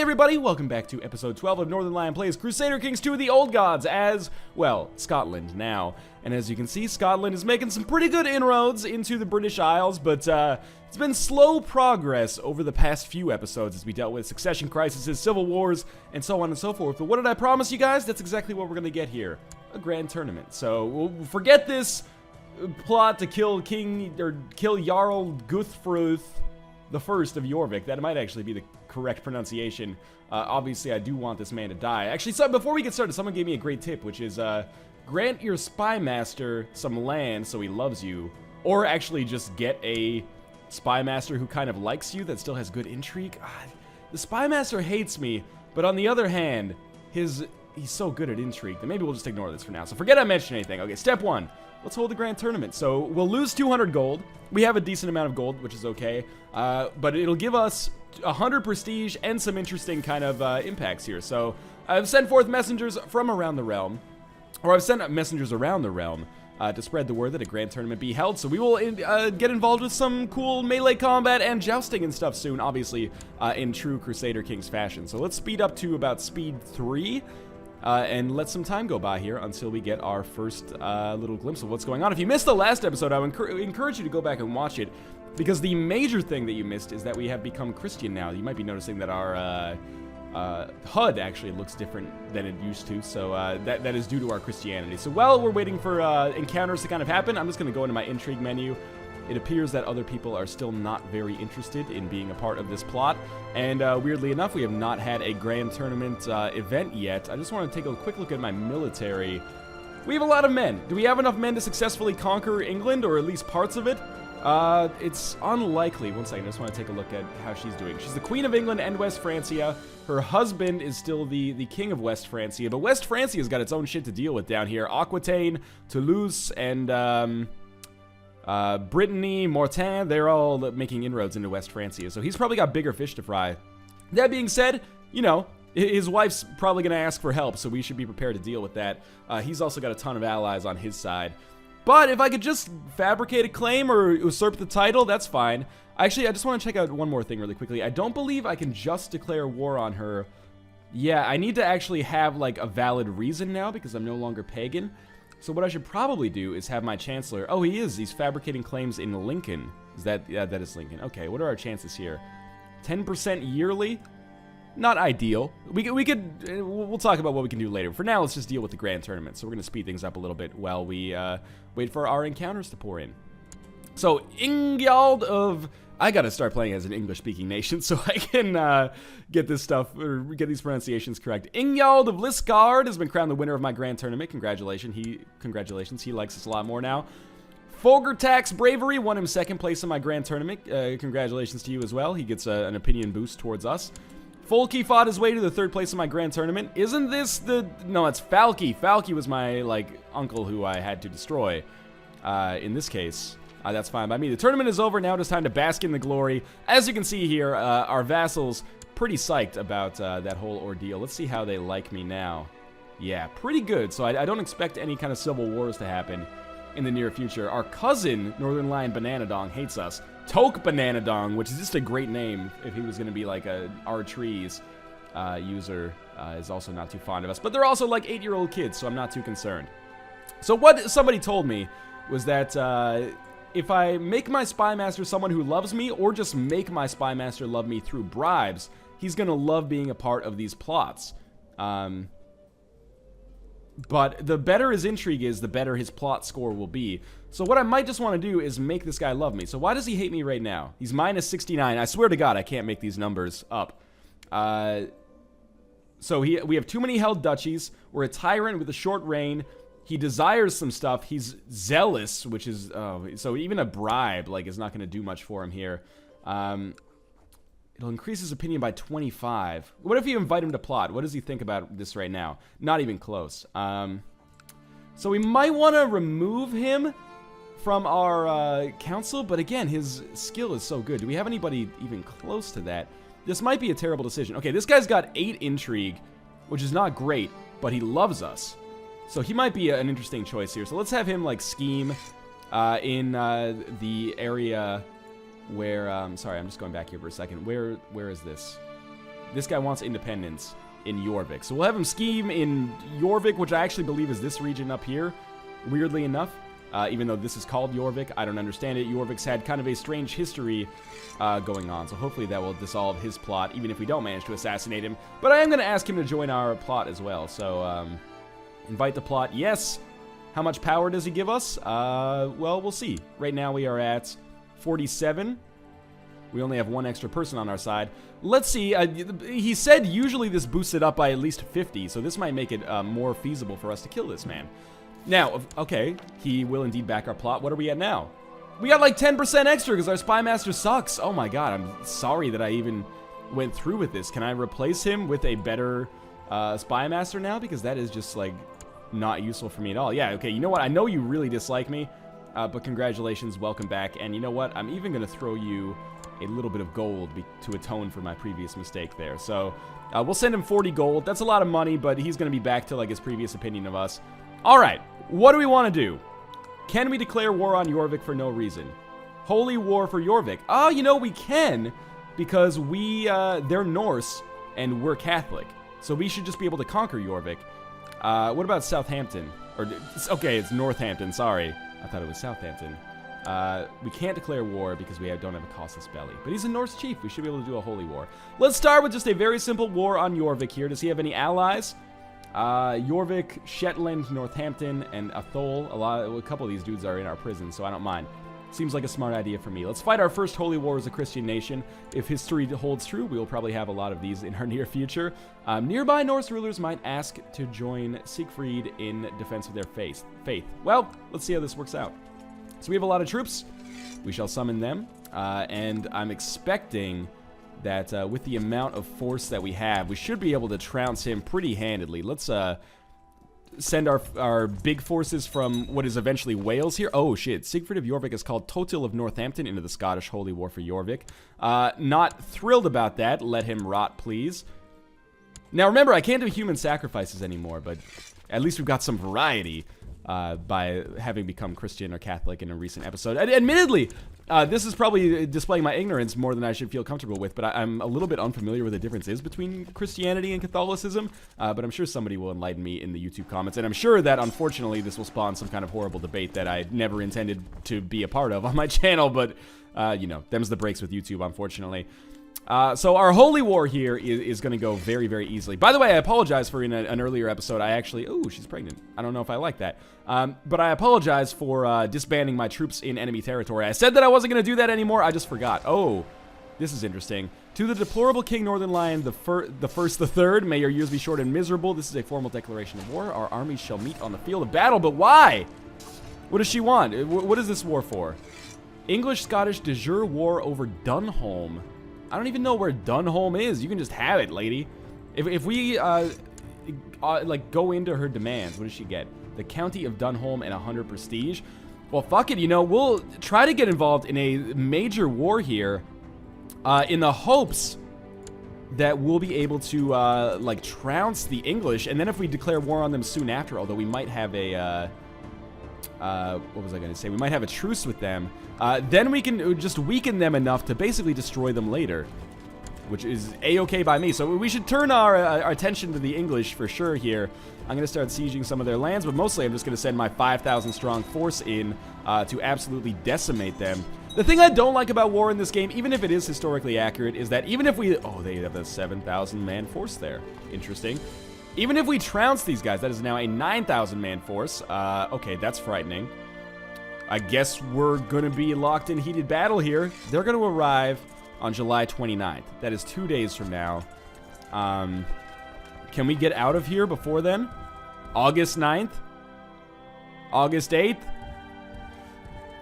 everybody, welcome back to episode 12 of Northernlion Plays Crusader Kings 2 of the Old Gods as, well, Scotland now. And as you can see, Scotland is making some pretty good inroads into the British Isles, but it's been slow progress over the past few episodes as we dealt with succession crises, civil wars, and so on and so forth. But what did I promise you guys? That's exactly what we're going to get here, a grand tournament. So we'll forget this plot to kill Jarl Guthfruth the First of Jorvik. That might actually be the correct pronunciation. Obviously, I do want this man to die. Actually, so before we get started, someone gave me a great tip, which is grant your spy master some land so he loves you, or actually just get a spy master who kind of likes you that still has good intrigue. The spy master hates me, but on the other hand, he's so good at intrigue that maybe we'll just ignore this for now. So forget I mentioned anything. Okay, step one. Let's hold the grand tournament. So we'll lose 200 gold. We have a decent amount of gold, which is okay. But it'll give us 100 prestige and some interesting kind of impacts here. So I've sent forth messengers from around the realm, or I've sent messengers around the realm to spread the word that a grand tournament be held. So we will get involved with some cool melee combat and jousting and stuff soon, obviously in true Crusader Kings fashion. So let's speed up to about speed 3. And let some time go by here until we get our first little glimpse of what's going on. If you missed the last episode, I would encourage you to go back and watch it, because the major thing that you missed is that we have become Christian now. You might be noticing that our HUD actually looks different than it used to, so that is due to our Christianity. So while we're waiting for encounters to kind of happen, I'm just going to go into my intrigue menu. It appears that other people are still not very interested in being a part of this plot, and weirdly enough, we have not had a grand tournament event yet. I just want to take a quick look at my military. We have a lot of men. Do we have enough men to successfully conquer England, or at least parts of it? It's unlikely. One second, I just want to take a look at how she's doing. She's the Queen of England and West Francia. Her husband is still the King of West Francia, but West Francia's got its own shit to deal with down here. Aquitaine, Toulouse, and Brittany, Mortain, they're all making inroads into West Francia, so he's probably got bigger fish to fry. That being said, you know, his wife's probably going to ask for help, so we should be prepared to deal with that. He's also got a ton of allies on his side. But if I could just fabricate a claim or usurp the title, that's fine. Actually, I just want to check out one more thing really quickly. I don't believe I can just declare war on her. Yeah, I need to actually have, like, a valid reason now, because I'm no longer pagan. So what I should probably do is have my chancellor. Oh, he's fabricating claims in Lincoln. Yeah, that is Lincoln. Okay, what are our chances here? 10% yearly? Not ideal. We'll talk about what we can do later. For now, let's just deal with the grand tournament. So we're gonna speed things up a little bit while we wait for our encounters to pour in. So Ingjald of, I gotta start playing as an English-speaking nation so I can get this stuff, or get these pronunciations correct. Ingjald of Lisgard has been crowned the winner of my grand tournament. Congratulations, he likes us a lot more now. Fogertax Bravery won him second place in my grand tournament. Congratulations to you as well. He gets an opinion boost towards us. Folky fought his way to the third place in my grand tournament. Isn't this the... No, it's Falky. Falky was my, like, uncle who I had to destroy. In this case... that's fine by me. The tournament is over. Now it is time to bask in the glory. As you can see here, our vassals pretty psyched about that whole ordeal. Let's see how they like me now. Yeah, pretty good. So I don't expect any kind of civil wars to happen in the near future. Our cousin, Northernlion Bananadong, hates us. Toke Bananadong, which is just a great name if he was going to be like a R-Trees user, is also not too fond of us. But they're also like 8-year-old kids, so I'm not too concerned. So what somebody told me was that... if I make my spy master someone who loves me, or just make my spy master love me through bribes, he's gonna love being a part of these plots. But the better his intrigue is, the better his plot score will be. So what I might just want to do is make this guy love me. So why does he hate me right now? He's minus 69. I swear to God, I can't make these numbers up. So we have too many held duchies. We're a tyrant with a short reign. He desires some stuff. He's zealous, which is... so even a bribe, like, is not going to do much for him here. It'll increase his opinion by 25. What if you invite him to plot? What does he think about this right now? Not even close. So we might want to remove him from our council, but again, his skill is so good. Do we have anybody even close to that? This might be a terrible decision. Okay, this guy's got 8 intrigue, which is not great, but he loves us. So he might be an interesting choice here. So let's have him, like, scheme in the area where... sorry, I'm just going back here for a second. Where is this? this guy wants independence in Jorvik. So we'll have him scheme in Jorvik, which I actually believe is this region up here, weirdly enough. Even though this is called Jorvik, I don't understand it. Jorvik's had kind of a strange history going on, so hopefully that will dissolve his plot, even if we don't manage to assassinate him. But I am going to ask him to join our plot as well, so invite the plot, yes. How much power does he give us? Well, we'll see. Right now we are at 47. We only have one extra person on our side. Let's see. He said usually this boosts it up by at least 50, so this might make it more feasible for us to kill this man. Now, okay, he will indeed back our plot. What are we at now? We got like 10% extra because our spy master sucks. Oh my god, I'm sorry that I even went through with this. Can I replace him with a better spy master now? Because that is just like not useful for me at all. Yeah, okay, you know what? I know you really dislike me, but congratulations, welcome back. And you know what? I'm even going to throw you a little bit of gold to atone for my previous mistake there. So we'll send him 40 gold. That's a lot of money, but he's going to be back to like his previous opinion of us. All right, what do we want to do? Can we declare war on Jorvik for no reason? Holy war for Jorvik. Oh, you know, we can, because they're Norse and we're Catholic. So we should just be able to conquer Jorvik. What about Southampton? Okay, it's Northampton, sorry. I thought it was Southampton. We can't declare war because we don't have a costless belly. But he's a Norse chief. We should be able to do a holy war. Let's start with just a very simple war on Jorvik here. Does he have any allies? Jorvik, Shetland, Northampton, and Athol. A couple of these dudes are in our prison, so I don't mind. Seems like a smart idea for me. Let's fight our first holy war as a Christian nation. If history holds true, we will probably have a lot of these in our near future. Nearby Norse rulers might ask to join Siegfried in defense of their faith. Well, let's see how this works out. So we have a lot of troops. We shall summon them. And I'm expecting that with the amount of force that we have, we should be able to trounce him pretty handedly. Let's send our big forces from what is eventually Wales here. Oh shit, Siegfried of Jorvik is called Totil of Northampton into the Scottish Holy War for Jorvik. Not thrilled about that. Let him rot, please. Now remember, I can't do human sacrifices anymore, but at least we've got some variety by having become Christian or Catholic in a recent episode. Admittedly, this is probably displaying my ignorance more than I should feel comfortable with, but I'm a little bit unfamiliar with the differences between Christianity and Catholicism, but I'm sure somebody will enlighten me in the YouTube comments, and I'm sure that, unfortunately, this will spawn some kind of horrible debate that I never intended to be a part of on my channel, but, you know, them's the breaks with YouTube, unfortunately. So our holy war here is going to go very, very easily. By the way, I apologize for in an earlier episode, I actually... Ooh, she's pregnant. I don't know if I like that. But I apologize for disbanding my troops in enemy territory. I said that I wasn't going to do that anymore. I just forgot. Oh, this is interesting. To the deplorable King Northernlion, the third, may your years be short and miserable. This is a formal declaration of war. Our armies shall meet on the field of battle. But why? What does she want? What is this war for? English-Scottish de jure war over Dunholm. I don't even know where Dunholm is. You can just have it, lady. If we, like, go into her demands, what does she get? The County of Dunholm and 100 prestige? Well, fuck it, you know, we'll try to get involved in a major war here in the hopes that we'll be able to, like, trounce the English. And then if we declare war on them soon after, although we might have a, what was I going to say? We might have a truce with them. Then we can just weaken them enough to basically destroy them later, which is a-okay by me. So we should turn our attention to the English for sure here. I'm going to start sieging some of their lands, but mostly I'm just going to send my 5,000 strong force in to absolutely decimate them. The thing I don't like about war in this game, even if it is historically accurate, is that even if we... Oh, they have a 7,000 man force there. Interesting. Even if we trounce these guys, that is now a 9,000 man force. Okay, that's frightening. I guess we're going to be locked in heated battle here. They're going to arrive on July 29th. That is 2 days from now. Can we get out of here before then? August 9th? August 8th?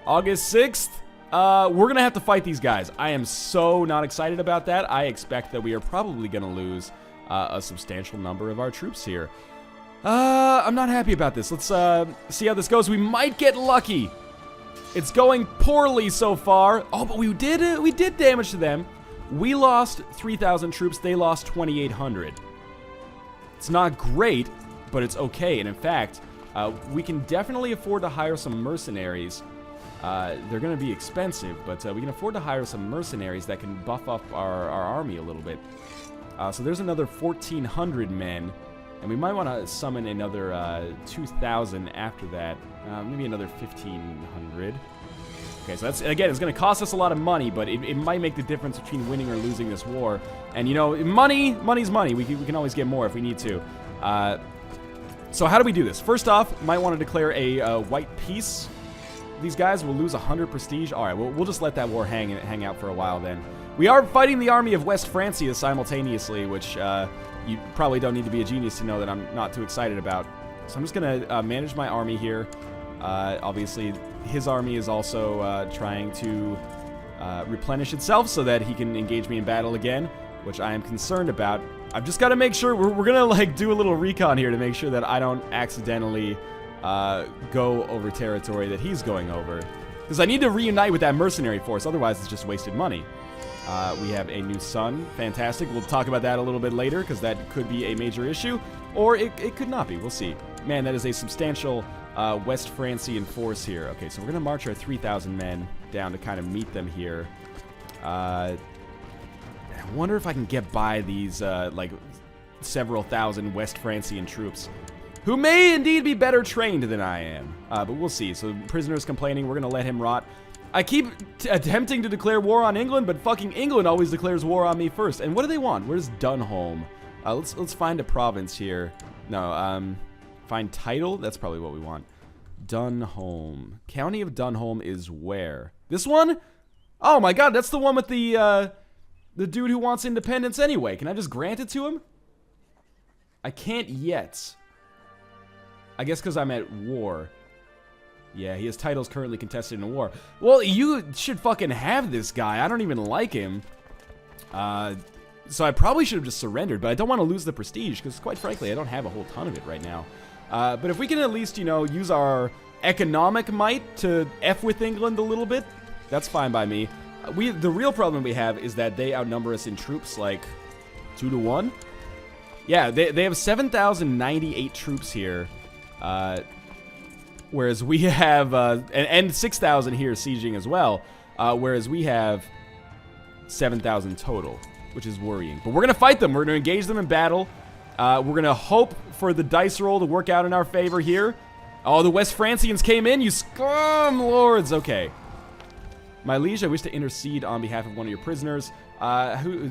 August 6th? We're going to have to fight these guys. I am so not excited about that. I expect that we are probably going to lose a substantial number of our troops here. I'm not happy about this. Let's see how this goes. We might get lucky. It's going poorly so far. Oh, but we did damage to them. We lost 3,000 troops. They lost 2,800. It's not great, but it's okay. And in fact, we can definitely afford to hire some mercenaries. They're going to be expensive, but we can afford to hire some mercenaries that can buff up our army a little bit. So there's another 1,400 men. And we might want to summon another 2,000 after that. Maybe another 1,500. Okay, so that's, again, it's going to cost us a lot of money, but it might make the difference between winning or losing this war. And, you know, money's money. We can always get more if we need to. So how do we do this? First off, might want to declare a white peace. These guys will lose 100 prestige. All right, we'll just let that war hang out for a while then. We are fighting the army of West Francia simultaneously, which you probably don't need to be a genius to know that I'm not too excited about. So I'm just going to manage my army here. Obviously, his army is also trying to replenish itself so that he can engage me in battle again, which I am concerned about. I've just got to make sure, we're going to like do a little recon here to make sure that I don't accidentally go over territory that he's going over. Because I need to reunite with that mercenary force, otherwise it's just wasted money. We have a new son. Fantastic. We'll talk about that a little bit later, because that could be a major issue. Or it could not be. We'll see. Man, that is a substantial West Francian force here. Okay, so we're going to march our 3,000 men down to kind of meet them here. I wonder if I can get by these, like, several thousand West Francian troops, who may indeed be better trained than I am. But we'll see. So, prisoners complaining. We're going to let him rot. I keep attempting to declare war on England, but fucking England always declares war on me first. And what do they want? Where's Dunholm? Let's find a province here. No, find title? That's probably what we want. Dunholm. County of Dunholm is where? This one? Oh my god, that's the one with the dude who wants independence anyway. Can I just grant it to him? I can't yet. I guess because I'm at war. Yeah, his title's currently contested in a war. Well, you should fucking have this guy. I don't even like him. So I probably should have just surrendered, but I don't want to lose the prestige, because quite frankly, I don't have a whole ton of it right now. But if we can at least, you know, use our economic might to F with England a little bit, that's fine by me. The real problem we have is that they outnumber us in troops, like, 2 to 1. Yeah, they have 7,098 troops here. Whereas we have, and 6,000 here sieging as well, whereas we have 7,000 total, which is worrying. But we're going to fight them. We're going to engage them in battle. We're going to hope for the dice roll to work out in our favor here. Oh, the West Francians came in, you scum lords. Okay. My liege, I wish to intercede on behalf of one of your prisoners.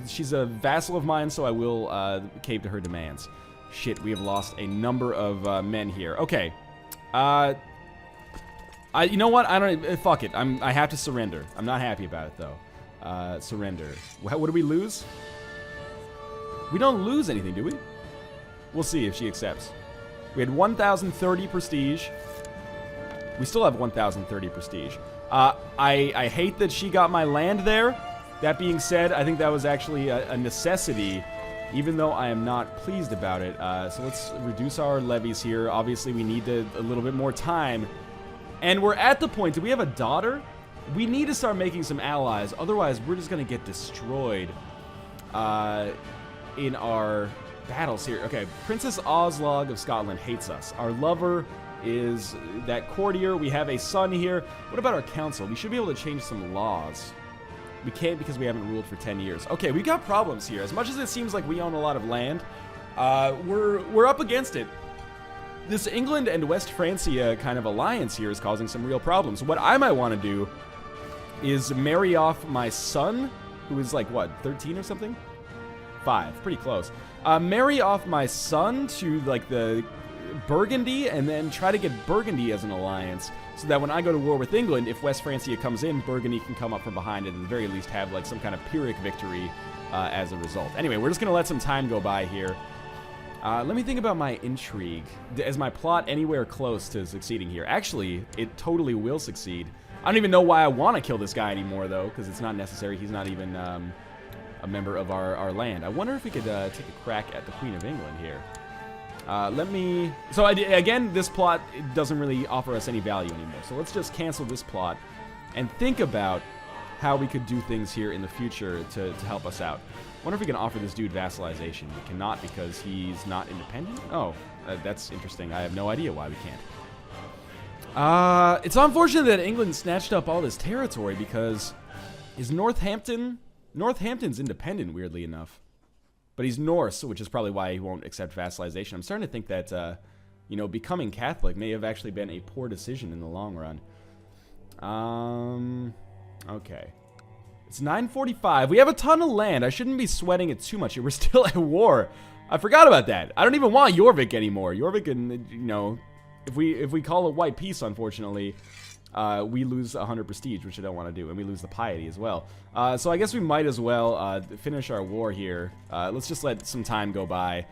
She's a vassal of mine, so I will cave to her demands. Shit, we have lost a number of men here. Okay. You know what? I don't. Fuck it. I have to surrender. I'm not happy about it though. Surrender. What do we lose? We don't lose anything, do we? We'll see if she accepts. We had 1,030 prestige. We still have 1,030 prestige. I hate that she got my land there. That being said, I think that was actually a necessity, even though I am not pleased about it. So let's reduce our levies here. Obviously, we need a little bit more time. And we're at the point, do we have a daughter? We need to start making some allies. Otherwise, we're just going to get destroyed in our battles here. Okay, Princess Oslog of Scotland hates us. Our lover is that courtier. We have a son here. What about our council? We should be able to change some laws. We can't because we haven't ruled for 10 years. Okay, we got problems here. As much as it seems like we own a lot of land, we're up against it. This England and West Francia kind of alliance here is causing some real problems. What I might want to do is marry off my son, who is like, what, 13 or something? 5, pretty close. Marry off my son to, like, the Burgundy, and then try to get Burgundy as an alliance, so that when I go to war with England, if West Francia comes in, Burgundy can come up from behind and at the very least have, like, some kind of Pyrrhic victory as a result. Anyway, we're just going to let some time go by here. Let me think about my intrigue. Is my plot anywhere close to succeeding here? Actually, it totally will succeed. I don't even know why I want to kill this guy anymore, though, because it's not necessary. He's not even a member of our land. I wonder if we could take a crack at the Queen of England here. So again, this plot doesn't really offer us any value anymore. So let's just cancel this plot and think about how we could do things here in the future to help us out. I wonder if we can offer this dude vassalization. We cannot because he's not independent? Oh, that's interesting. I have no idea why we can't. It's unfortunate that England snatched up all this territory because is Northampton's independent, weirdly enough. But he's Norse, which is probably why he won't accept vassalization. I'm starting to think that, you know, becoming Catholic may have actually been a poor decision in the long run. Okay. It's 9:45. We have a ton of land. I shouldn't be sweating it too much here. We're still at war. I forgot about that. I don't even want Jorvik anymore. Jorvik, and you know, if we call it white peace, unfortunately, we lose 100 prestige, which I don't want to do, and we lose the piety as well. So I guess we might as well finish our war here. Let's just let some time go by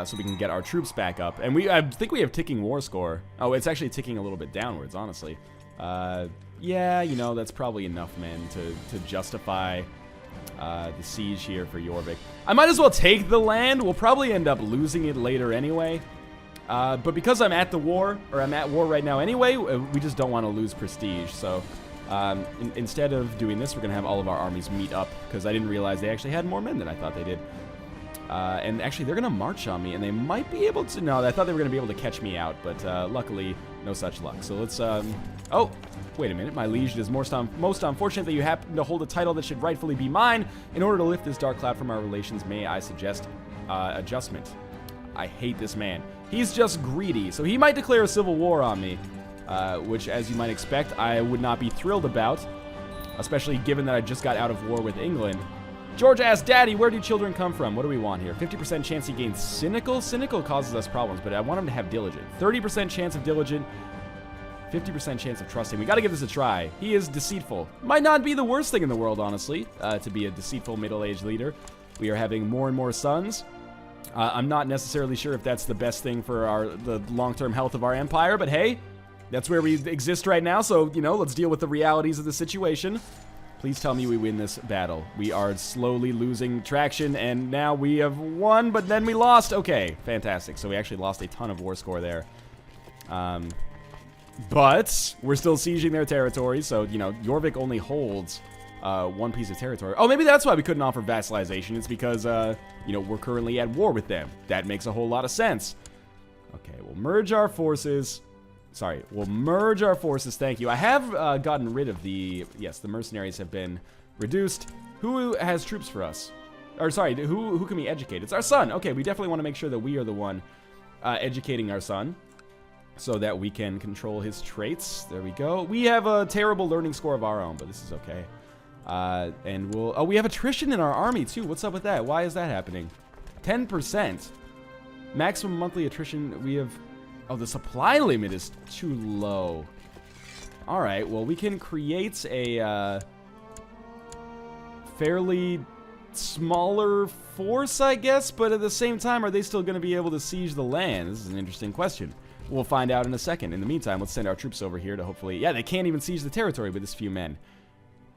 so we can get our troops back up. And I think we have ticking war score. Oh, it's actually ticking a little bit downwards, honestly. Yeah, you know, that's probably enough, man, to justify the siege here for Jorvik. I might as well take the land. We'll probably end up losing it later anyway. But because I'm at the war, or I'm at war right now anyway, we just don't want to lose prestige. So instead of doing this, we're going to have all of our armies meet up, because I didn't realize they actually had more men than I thought they did. And actually, they're going to march on me, and they might be able to... No, I thought they were going to be able to catch me out, but luckily, no such luck. So let's... Oh, wait a minute. My liege, it is most unfortunate that you happen to hold a title that should rightfully be mine. In order to lift this dark cloud from our relations, may I suggest adjustment. I hate this man. He's just greedy, so he might declare a civil war on me, which, as you might expect, I would not be thrilled about, especially given that I just got out of war with England. George asks, Daddy, where do children come from? What do we want here? 50% chance he gains cynical. Cynical causes us problems, but I want him to have diligent. 30% chance of diligent. 50% chance of trusting. We got to give this a try. He is deceitful. Might not be the worst thing in the world, honestly, to be a deceitful middle-aged leader. We are having more and more sons. I'm not necessarily sure if that's the best thing for the long-term health of our empire, but hey, that's where we exist right now, so, you know, let's deal with the realities of the situation. Please tell me we win this battle. We are slowly losing traction, and now we have won, but then we lost. Okay, fantastic. So we actually lost a ton of war score there. But we're still sieging their territory, so, you know, Jorvik only holds one piece of territory. Oh, maybe that's why we couldn't offer vassalization. It's because, you know, we're currently at war with them. That makes a whole lot of sense. Okay, we'll merge our forces. Sorry, we'll merge our forces. Thank you. I have gotten rid of the... Yes, the mercenaries have been reduced. Who has troops for us? Or, sorry, who can we educate? It's our son. Okay, we definitely want to make sure that we are the one educating our son, so that we can control his traits. There we go. We have a terrible learning score of our own, but this is okay. And we'll... Oh, we have attrition in our army, too. What's up with that? Why is that happening? 10%. Maximum monthly attrition. We have... Oh, the supply limit is too low. All right, well, we can create a fairly smaller force, I guess, but at the same time, are they still going to be able to siege the land? This is an interesting question. We'll find out in a second. In the meantime, let's send our troops over here to hopefully... Yeah, they can't even siege the territory with this few men.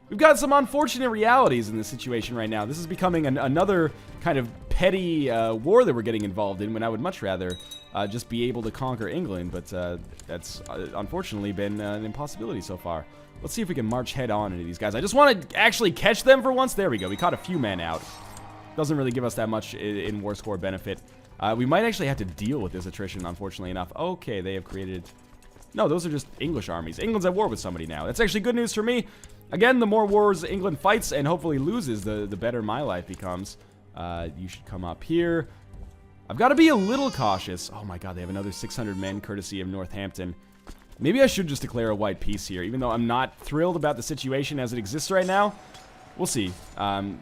We've got some unfortunate realities in this situation right now. This is becoming another kind of petty war that we're getting involved in, when I would much rather just be able to conquer England, but that's unfortunately been an impossibility so far. Let's see if we can march head on into these guys. I just want to actually catch them for once. There we go. We caught a few men out. Doesn't really give us that much in war score benefit. We might actually have to deal with this attrition, unfortunately enough. Okay, they have created... No, those are just English armies. England's at war with somebody now. That's actually good news for me. Again, the more wars England fights and hopefully loses, the better my life becomes. You should come up here. I've got to be a little cautious. Oh my god, they have another 600 men courtesy of Northampton. Maybe I should just declare a white peace here, even though I'm not thrilled about the situation as it exists right now. We'll see.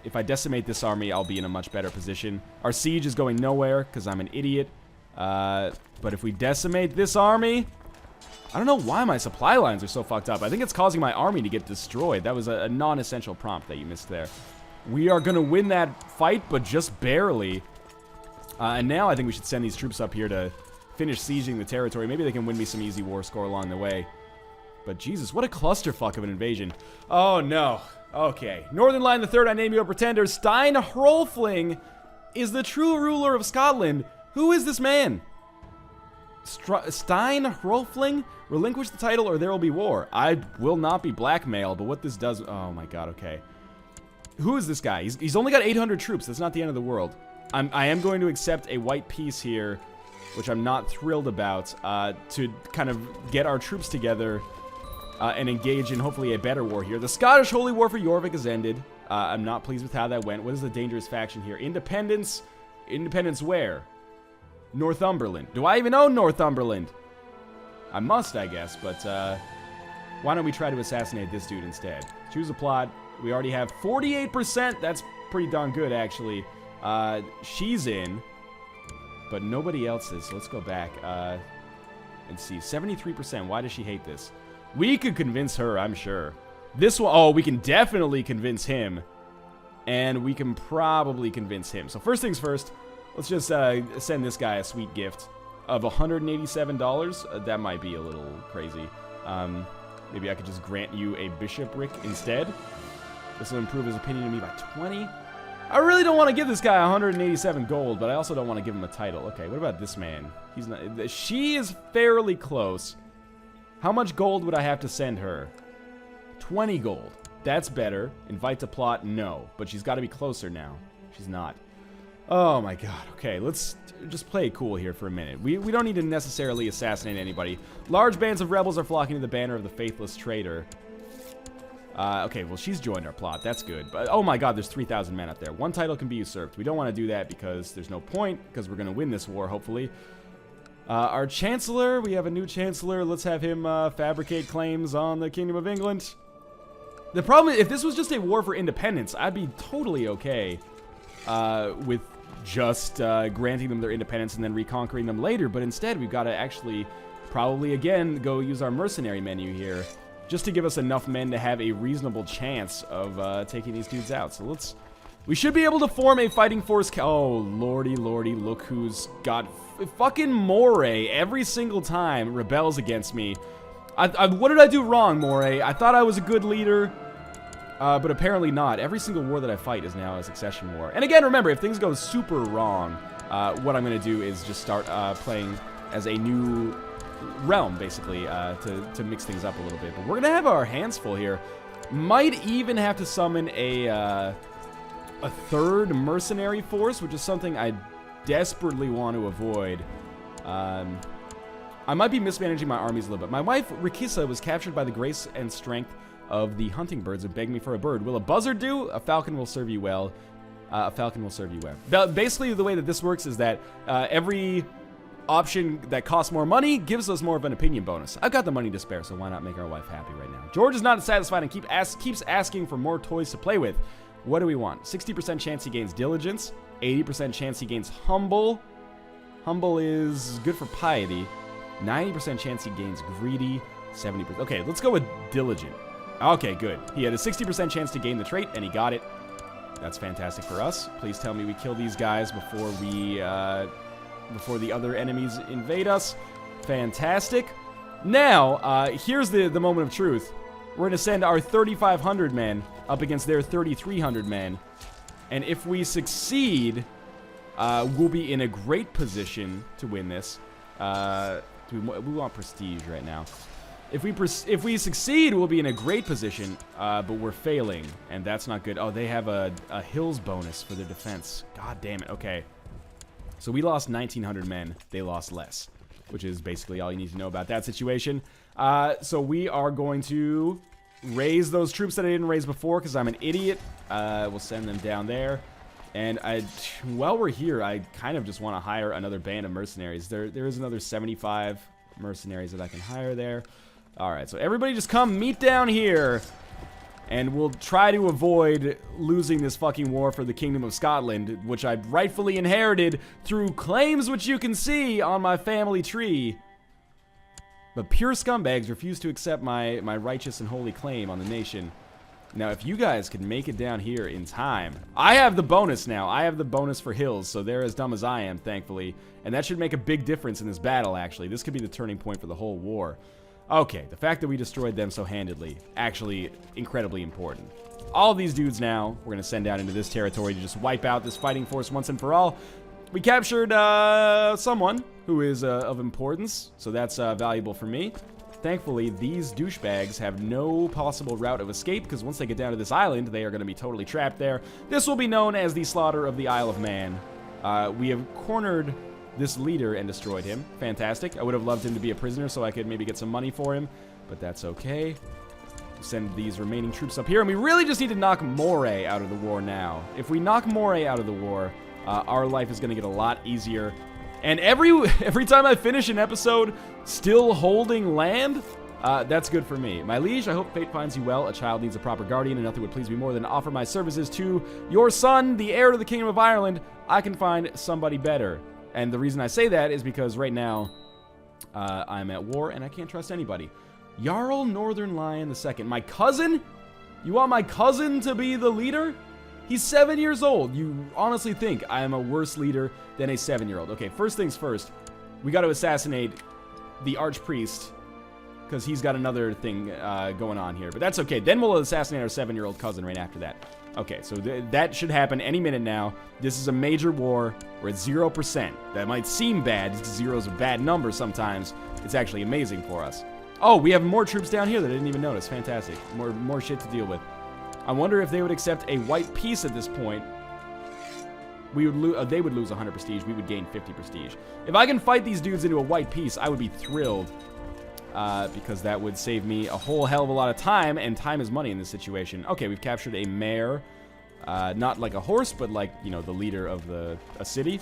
If I decimate this army, I'll be in a much better position. Our siege is going nowhere because I'm an idiot. But if we decimate this army... I don't know why my supply lines are so fucked up. I think it's causing my army to get destroyed. That was a non-essential prompt that you missed there. We are going to win that fight, but just barely. And now I think we should send these troops up here to finish sieging the territory. Maybe they can win me some easy war score along the way. But Jesus, what a clusterfuck of an invasion. Oh, no. Okay. Northernlion III, I name you a pretender. Stein Hrolfling is the true ruler of Scotland. Who is this man? Stein Hrolfling? Relinquish the title or there will be war. I will not be blackmailed, but what this does... Oh my god, okay. Who is this guy? He's only got 800 troops. That's not the end of the world. I am going to accept a white peace here, which I'm not thrilled about, to kind of get our troops together and engage in hopefully a better war here. The Scottish Holy War for Jorvik has ended. I'm not pleased with how that went. What is the dangerous faction here? Independence. Independence where? Northumberland. Do I even own Northumberland? I must, I guess, but why don't we try to assassinate this dude instead? Choose a plot. We already have 48%. That's pretty darn good, actually. She's in, but nobody else is, so let's go back and see. 73%. Why does she hate this? We could convince her, I'm sure. This one, oh, we can definitely convince him, and we can probably convince him. So first things first, let's just send this guy a sweet gift of $187. That might be a little crazy. Maybe I could just grant you a bishopric instead. This will improve his opinion of me by 20. I really don't want to give this guy 187 gold, but I also don't want to give him a title. Okay, what about this man? He's not. She is fairly close. How much gold would I have to send her? 20 gold. That's better. Invite to plot? No. But she's got to be closer now. She's not. Oh my god. Okay, let's just play it cool here for a minute. We don't need to necessarily assassinate anybody. Large bands of rebels are flocking to the banner of the faithless traitor. Okay, well, she's joined our plot. That's good. But oh my god, there's 3,000 men out there. One title can be usurped. We don't want to do that because there's no point, because we're going to win this war, hopefully. Our Chancellor, we have a new Chancellor. Let's have him fabricate claims on the Kingdom of England. The problem is, if this was just a war for independence, I'd be totally okay with just granting them their independence and then reconquering them later. But instead, we've got to actually probably, again, go use our mercenary menu here just to give us enough men to have a reasonable chance of taking these dudes out. So we should be able to form a fighting force. Oh, lordy, look who's got fucking Moray every single time rebels against me. What did I do wrong, Moray? I thought I was a good leader, but apparently not. Every single war that I fight is now a succession war. And again, remember, if things go super wrong, what I'm going to do is just start playing as a new realm, basically, to mix things up a little bit. But we're going to have our hands full here. Might even have to summon a third mercenary force, which is something I desperately want to avoid. I might be mismanaging my armies a little bit. My wife, Rikissa, was captured by the grace and strength of the hunting birds and begged me for a bird. Will a buzzard do? A falcon will serve you well. A falcon will serve you well. Basically, the way that this works is that every option that costs more money gives us more of an opinion bonus. I've got the money to spare, so why not make our wife happy right now? George is not satisfied and keeps asking for more toys to play with. What do we want? 60% chance he gains diligence. 80% chance he gains humble. Humble is good for piety. 90% chance he gains greedy. 70%. Okay, let's go with diligent. Okay, good. He had a 60% chance to gain the trait, and he got it. That's fantastic for us. Please tell me we kill these guys before the other enemies invade us. Fantastic. Now, here's the moment of truth. We're going to send our 3,500 men up against their 3,300 men. And if we succeed, we'll be in a great position to win this. We want prestige right now. If we succeed, we'll be in a great position, but we're failing, and that's not good. Oh, they have a hills bonus for their defense. God damn it. Okay. So we lost 1,900 men. They lost less, which is basically all you need to know about that situation. So we are going to raise those troops that I didn't raise before because I'm an idiot. We'll send them down there. And while we're here, I kind of just want to hire another band of mercenaries. There is another 75 mercenaries that I can hire there. All right, so everybody just come meet down here. And we'll try to avoid losing this fucking war for the Kingdom of Scotland, which I rightfully inherited through claims which you can see on my family tree. But pure scumbags refuse to accept my righteous and holy claim on the nation. Now, if you guys can make it down here in time, I have the bonus now. I have the bonus for hills, so they're as dumb as I am, thankfully. And that should make a big difference in this battle, actually. This could be the turning point for the whole war. Okay, the fact that we destroyed them so handedly, actually incredibly important. All of these dudes now, we're going to send down into this territory to just wipe out this fighting force once and for all. We captured someone who is of importance, so that's valuable for me. Thankfully, these douchebags have no possible route of escape, because once they get down to this island, they are going to be totally trapped there. This will be known as the Slaughter of the Isle of Man. We have cornered this leader and destroyed him. Fantastic. I would have loved him to be a prisoner so I could maybe get some money for him, but that's okay. Send these remaining troops up here, and we really just need to knock Moray out of the war now. If we knock Moray out of the war, our life is going to get a lot easier. And every time I finish an episode still holding land, that's good for me. My liege, I hope fate finds you well. A child needs a proper guardian, and nothing would please me more than offer my services to your son, the heir to the Kingdom of Ireland. I can find somebody better. And the reason I say that is because right now, I'm at war, and I can't trust anybody. Jarl Northernlion II. My cousin? You want my cousin to be the leader? He's 7 years old. You honestly think I am a worse leader than a 7-year-old. Okay, first things first. We got to assassinate the archpriest, because he's got another thing going on here. But that's okay. Then we'll assassinate our 7-year-old cousin right after that. Okay, so that should happen any minute now. This is a major war. We're at 0%. That might seem bad, because 0 is a bad number sometimes. It's actually amazing for us. Oh, we have more troops down here that I didn't even notice. Fantastic. More shit to deal with. I wonder if they would accept a white peace at this point. They would lose 100 prestige. We would gain 50 prestige. If I can fight these dudes into a white peace, I would be thrilled. Because that would save me a whole hell of a lot of time, and time is money in this situation. Okay, we've captured a mayor. Not like a horse, but like, you know, the leader of a city.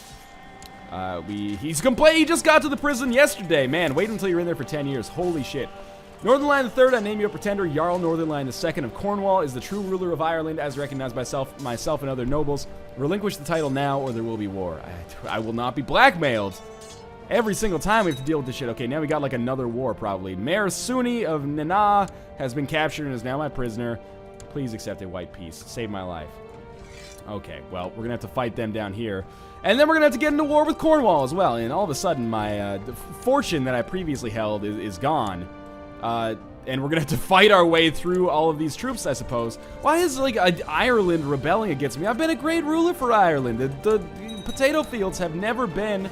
He just got to the prison yesterday. Man, wait until you're in there for 10 years. Holy shit. Northernlion III, I name you a pretender. Jarl Northernlion II of Cornwall is the true ruler of Ireland, as recognized by myself and other nobles. Relinquish the title now, or there will be war. I will not be blackmailed. Every single time we have to deal with this shit. Okay, now we got like another war, probably. Mayor Sunni of Nana has been captured and is now my prisoner. Please accept a white peace. Save my life. Okay, well, we're going to have to fight them down here. And then we're going to have to get into war with Cornwall as well. And all of a sudden, my fortune that I previously held is gone. And we're going to have to fight our way through all of these troops, I suppose. Why is, like, Ireland rebelling against me? I've been a great ruler for Ireland. The potato fields have never been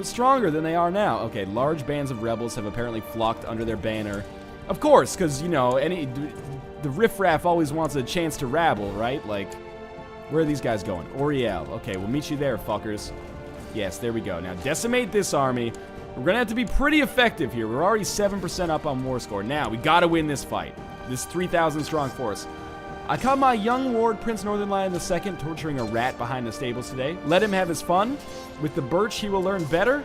stronger than they are now. Okay, large bands of rebels have apparently flocked under their banner. Of course, because, you know, the riffraff always wants a chance to rabble, right? Like, where are these guys going? Oriel. Okay, we'll meet you there, fuckers. Yes, there we go. Now, decimate this army. We're going to have to be pretty effective here. We're already 7% up on war score. Now, we got to win this fight. This 3,000 strong force. I caught my young ward, Prince Northernlion II, torturing a rat behind the stables today. Let him have his fun. With the birch, he will learn better.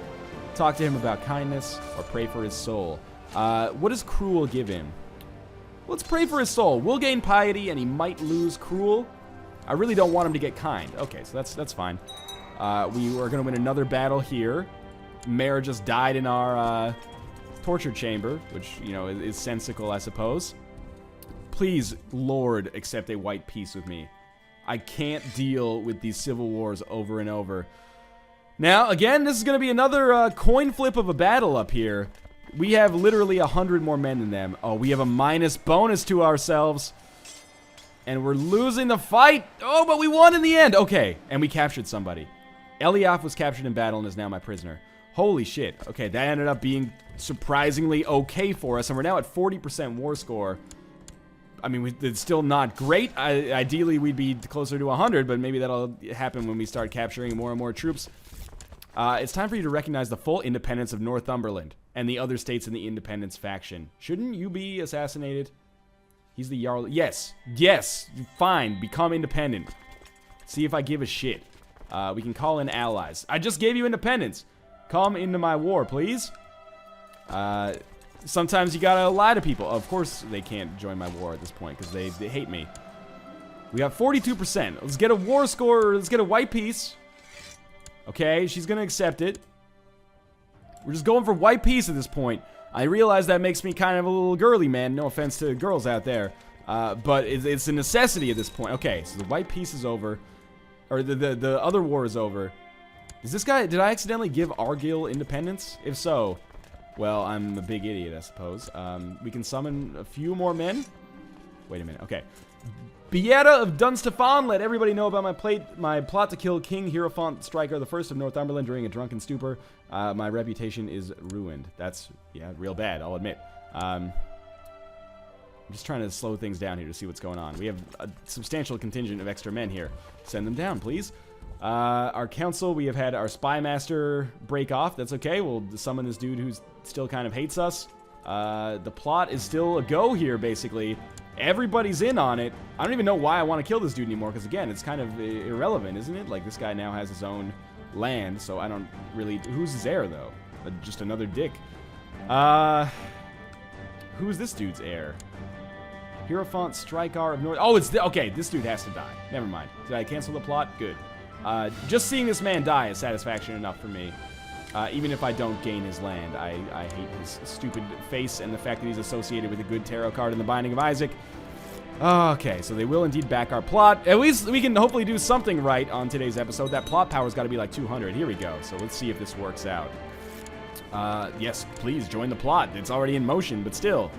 Talk to him about kindness or pray for his soul. What does cruel give him? Let's pray for his soul. We'll gain piety, and he might lose cruel. I really don't want him to get kind. Okay, so that's fine. We are going to win another battle here. Mayor just died in our torture chamber, which, you know, is sensical, I suppose. Please, Lord, accept a white peace with me. I can't deal with these civil wars over and over. Now, again, this is going to be another coin flip of a battle up here. We have literally 100 more men than them. Oh, we have a minus bonus to ourselves. And we're losing the fight. Oh, but we won in the end. Okay, and we captured somebody. Eliaf was captured in battle and is now my prisoner. Holy shit. Okay, that ended up being surprisingly okay for us. And we're now at 40% war score. I mean, it's still not great. Ideally, we'd be closer to 100, but maybe that'll happen when we start capturing more and more troops. It's time for you to recognize the full independence of Northumberland and the other states in the independence faction. Shouldn't you be assassinated? He's the Jarl. Yes. Yes. Fine. Become independent. See if I give a shit. We can call in allies. I just gave you independence. Come into my war, please. Sometimes you gotta lie to people. Of course they can't join my war at this point because they hate me. We got 42%. Let's get a war score. Let's get a white peace. Okay, she's gonna accept it. We're just going for white peace at this point. I realize that makes me kind of a little girly, man. No offense to girls out there. But it's a necessity at this point. Okay, so the white peace is over. Or the other war is over. Is this guy... Did I accidentally give Argyll independence? If so... Well, I'm a big idiot, I suppose. We can summon a few more men. Wait a minute. Okay. Beata of Dunstefan, let everybody know about my plot to kill King Hierophant Striker the First of Northumberland during a drunken stupor. My reputation is ruined. That's, yeah, real bad, I'll admit. I'm just trying to slow things down here to see what's going on. We have a substantial contingent of extra men here. Send them down, please. Our council, we have had our spy master break off. That's okay. We'll summon this dude who still kind of hates us. The plot is still a go here, basically. Everybody's in on it. I don't even know why I want to kill this dude anymore, because again, it's kind of irrelevant, isn't it? Like, this guy now has his own land, so I don't really... Who's his heir, though? Just another dick. Who's this dude's heir? Hierophant Strykar of North... Oh, it's... Okay, this dude has to die. Never mind. Did I cancel the plot? Good. Just seeing this man die is satisfaction enough for me. Even if I don't gain his land, I hate his stupid face and the fact that he's associated with a good tarot card in the Binding of Isaac. Okay, so they will indeed back our plot. At least we can hopefully do something right on today's episode. That plot power's got to be like 200. Here we go. So let's see if this works out. Yes, please join the plot. It's already in motion, but still.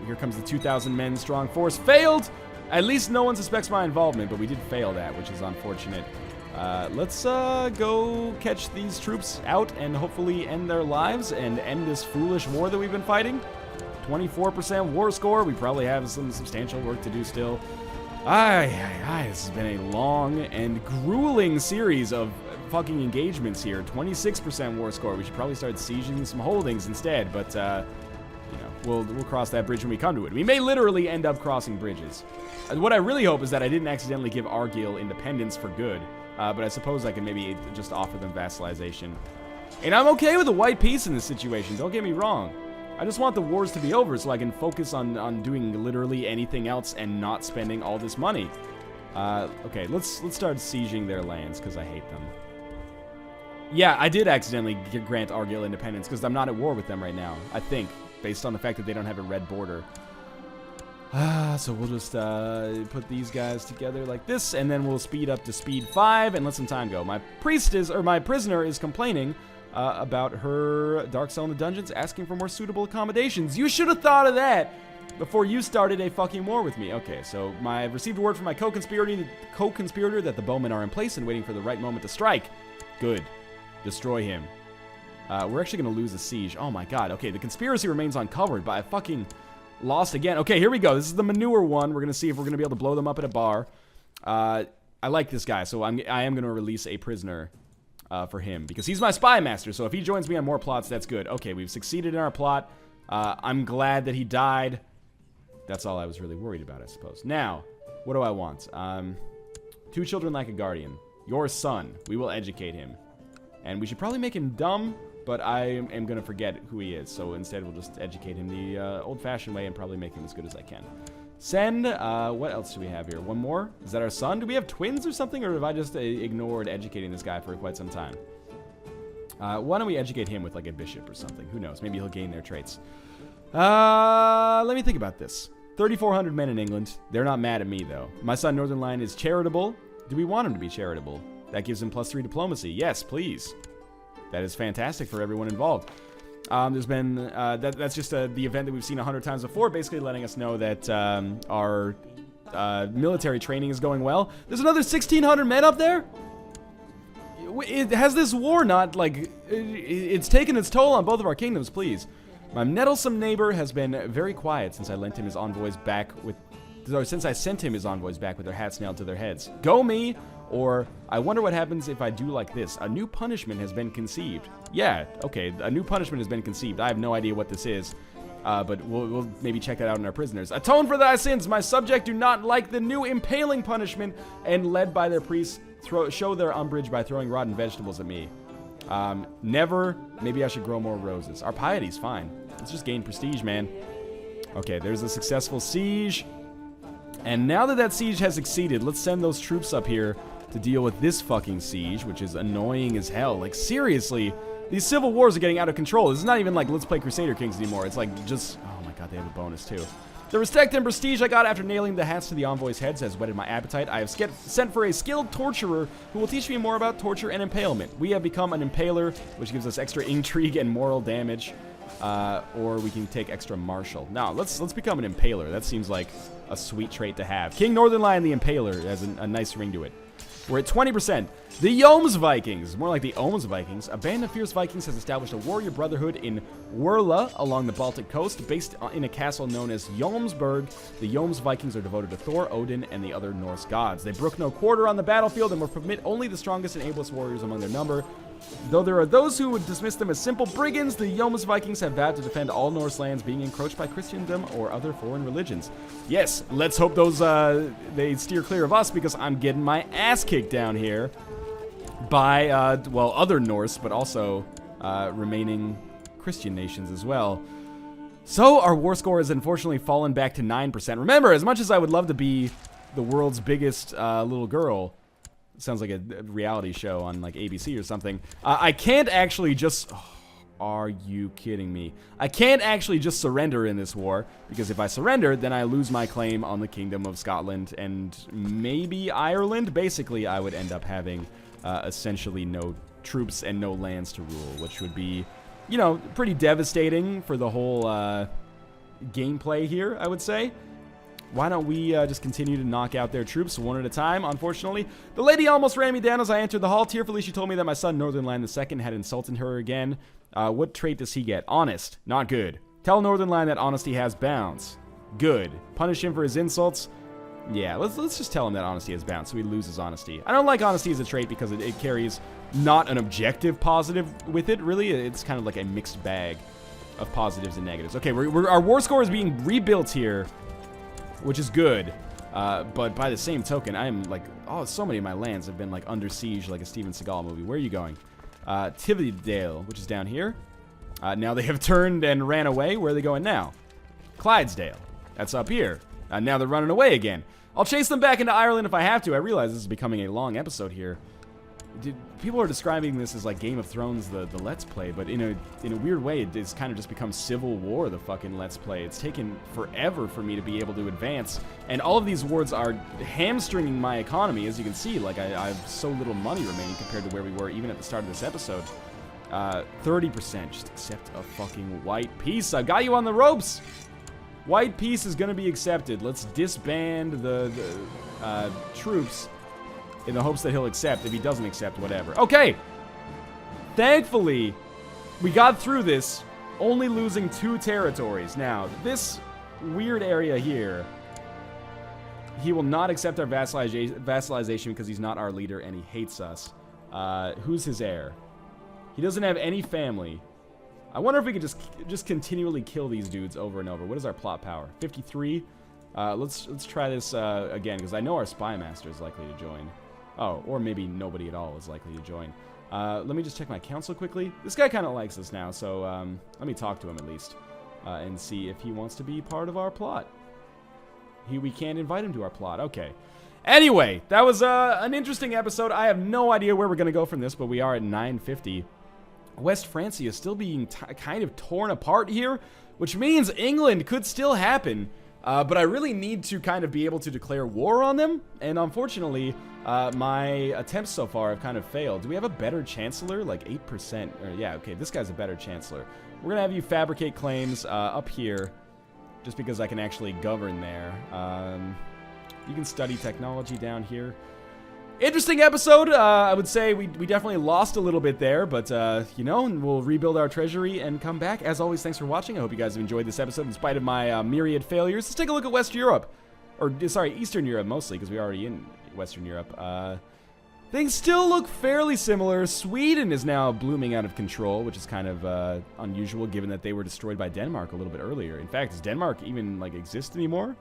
Here comes the 2,000 men strong force. Failed! At least no one suspects my involvement, but we did fail that, which is unfortunate. Let's go catch these troops out and hopefully end their lives and end this foolish war that we've been fighting. 24% war score. We probably have some substantial work to do still. This has been a long and grueling series of fucking engagements here. 26% war score. We should probably start sieging some holdings instead, but, you know, we'll cross that bridge when we come to it. We may literally end up crossing bridges. What I really hope is that I didn't accidentally give Argyll independence for good. But I suppose I can maybe just offer them vassalization. And I'm okay with a white peace in this situation, don't get me wrong. I just want the wars to be over so I can focus on doing literally anything else and not spending all this money. Okay, let's start sieging their lands, because I hate them. Yeah, I did accidentally grant Argyll independence, because I'm not at war with them right now, I think, based on the fact that they don't have a red border. So we'll just put these guys together like this, and then we'll speed up to speed 5 and let some time go. My prisoner is complaining about her dark cell in the dungeons, asking for more suitable accommodations. You should have thought of that before you started a fucking war with me. Okay, so I've received word from my co-conspirator that the bowmen are in place and waiting for the right moment to strike. Good. Destroy him. We're actually going to lose a siege. Oh my god. Okay, the conspiracy remains uncovered, but I fucking lost again. Okay, here we go. This is the manure one. We're going to see if we're going to be able to blow them up at a bar. I like this guy, so I am going to release a prisoner for him, because he's my spy master, so if he joins me on more plots, that's good. Okay, we've succeeded in our plot. I'm glad that he died. That's all I was really worried about, I suppose. Now, what do I want? 2 children like a guardian. Your son. We will educate him. And we should probably make him dumb, but I am going to forget who he is, so instead we'll just educate him the old-fashioned way and probably make him as good as I can. Send, what else do we have here? One more? Is that our son? Do we have twins or something, or have I just ignored educating this guy for quite some time? Why don't we educate him with, like, a bishop or something? Who knows? Maybe he'll gain their traits. Let me think about this. 3,400 men in England. They're not mad at me, though. My son, Northernlion, is charitable. Do we want him to be charitable? That gives him +3 diplomacy. Yes, please. That is fantastic for everyone involved. There's been, that's just the event that we've seen 100 times before, basically letting us know that our military training is going well. There's another 1,600 men up there? Has this war not, like, it's taken its toll on both of our kingdoms, please. My nettlesome neighbor has been very quiet since I sent him his envoys back with their hats nailed to their heads. Go me! Or, I wonder what happens if I do like this. A new punishment has been conceived. Yeah, okay, a new punishment has been conceived. I have no idea what this is, but we'll maybe check that out in our prisoners. Atone for thy sins! My subject do not like the new impaling punishment, and led by their priests, show their umbrage by throwing rotten vegetables at me. Never. Maybe I should grow more roses. Our piety's fine. Let's just gain prestige, man. Okay, there's a successful siege. And now that that siege has succeeded, let's send those troops up here to deal with this fucking siege, which is annoying as hell. Like, seriously, these civil wars are getting out of control. This is not even like, let's play Crusader Kings anymore. It's like, just, oh my god, they have a bonus too. The respect and prestige I got after nailing the hats to the envoys' heads has whetted my appetite. I have sent for a skilled torturer who will teach me more about torture and impalement. We have become an impaler, which gives us extra intrigue and moral damage. Or we can take extra martial. Now, let's become an impaler. That seems like a sweet trait to have. King Northernlion the Impaler has a nice ring to it. We're at 20%. The Joms Vikings, more like the Ohms Vikings. A band of fierce Vikings has established a warrior brotherhood in Werla along the Baltic coast, based in a castle known as Jomsburg. The Joms Vikings are devoted to Thor, Odin, and the other Norse gods. They brook no quarter on the battlefield and will permit only the strongest and ablest warriors among their number. Though there are those who would dismiss them as simple brigands, the Jomus Vikings have vowed to defend all Norse lands being encroached by Christendom or other foreign religions. Yes, let's hope those they steer clear of us, because I'm getting my ass kicked down here by, well, other Norse, but also remaining Christian nations as well. So our war score has unfortunately fallen back to 9%. Remember, as much as I would love to be the world's biggest little girl, sounds like a reality show on like ABC or something, I can't actually just... Oh, are you kidding me? I can't actually just surrender in this war, because if I surrender, then I lose my claim on the Kingdom of Scotland and maybe Ireland. Basically, I would end up having essentially no troops and no lands to rule, which would be, you know, pretty devastating for the whole gameplay here, I would say. Why don't we just continue to knock out their troops one at a time, unfortunately. The lady almost ran me down as I entered the hall. Tearfully, she told me that my son, Northernlion II, had insulted her again. What trait does he get? Honest. Not good. Tell Northernlion that honesty has bounds. Good. Punish him for his insults. Yeah, let's just tell him that honesty has bounds so he loses honesty. I don't like honesty as a trait because it carries not an objective positive with it, really. It's kind of like a mixed bag of positives and negatives. Okay, our war score is being rebuilt here, which is good, but by the same token, I am like, oh, so many of my lands have been like under siege, like a Steven Seagal movie. Where are you going? Tividale, which is down here. Now they have turned and ran away. Where are they going now? Clydesdale. That's up here. Now they're running away again. I'll chase them back into Ireland if I have to. I realize this is becoming a long episode here. People are describing this as like Game of Thrones, the Let's Play, but in a weird way, it's kind of just become Civil War, the fucking Let's Play. It's taken forever for me to be able to advance, and all of these wars are hamstringing my economy, as you can see. Like, I have so little money remaining compared to where we were even at the start of this episode. 30%, just accept a fucking white peace. I got you on the ropes! White peace is gonna be accepted. Let's disband the troops in the hopes that he'll accept. If he doesn't accept, whatever. Okay! Thankfully, we got through this, only losing 2 territories. Now, this weird area here, he will not accept our vassalization because he's not our leader and he hates us. Who's his heir? He doesn't have any family. I wonder if we could just continually kill these dudes over and over. What is our plot power? 53? Let's try this again, because I know our spy master is likely to join. Oh, or maybe nobody at all is likely to join. Let me just check my council quickly. This guy kind of likes us now, so let me talk to him at least and see if he wants to be part of our plot. We can't invite him to our plot. Okay. Anyway, that was an interesting episode. I have no idea where we're going to go from this, but we are at 950. West Francia is still being kind of torn apart here, which means England could still happen. But I really need to kind of be able to declare war on them, and unfortunately, my attempts so far have kind of failed. Do we have a better chancellor? Like 8%? Yeah, okay, this guy's a better chancellor. We're gonna have you fabricate claims up here, just because I can actually govern there. You can study technology down here. Interesting episode. I would say we definitely lost a little bit there, but, you know, we'll rebuild our treasury and come back. As always, thanks for watching. I hope you guys have enjoyed this episode in spite of my myriad failures. Let's take a look at West Europe. Or, sorry, Eastern Europe mostly, because we're already in Western Europe. Things still look fairly similar. Sweden is now blooming out of control, which is kind of unusual, given that they were destroyed by Denmark a little bit earlier. In fact, does Denmark even, like, exist anymore?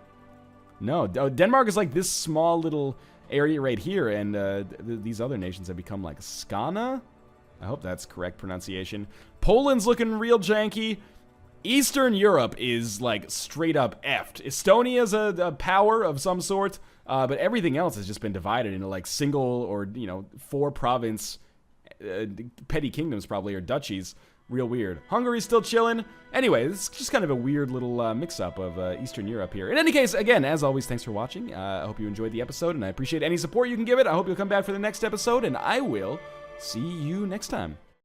No. Denmark is like this small little area right here, and these other nations have become like Skana? I hope that's correct pronunciation. Poland's looking real janky. Eastern Europe is like straight up effed. Estonia's a power of some sort, but everything else has just been divided into like single or, you know, 4 province petty kingdoms probably, or duchies. Real weird. Hungary's still chilling. Anyway, it's just kind of a weird little mix-up of Eastern Europe here. In any case, again, as always, thanks for watching. I hope you enjoyed the episode, and I appreciate any support you can give it. I hope you'll come back for the next episode, and I will see you next time.